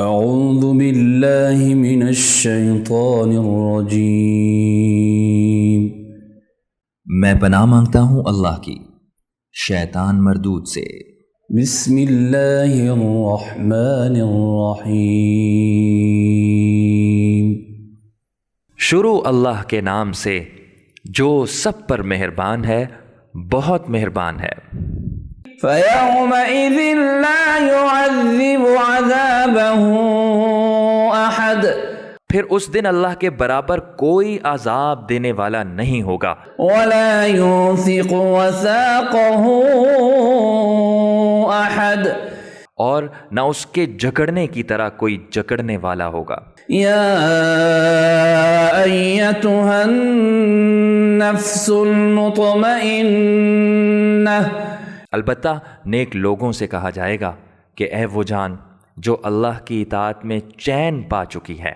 اعوذ باللہ من الشیطان الرجیم۔ میں پناہ مانگتا ہوں اللہ کی شیطان مردود سے۔ بسم اللہ الرحمن الرحیم۔ شروع اللہ کے نام سے جو سب پر مہربان ہے، بہت مہربان ہے۔ فَيَوْمَئِذٍ لَا يُعَذِّبُ عَذَابَهُ أَحَدٌ، پھر اس دن اللہ کے برابر کوئی عذاب دینے والا نہیں ہوگا، وَلَا يُوثِقُ وَثَاقَهُ أَحَدٌ، اور نہ اس کے جکڑنے کی طرح کوئی جکڑنے والا ہوگا۔ یا ایتھا النفس المطمئنہ، البتہ نیک لوگوں سے کہا جائے گا کہ اے وہ جان جو اللہ کی اطاعت میں چین پا چکی ہے۔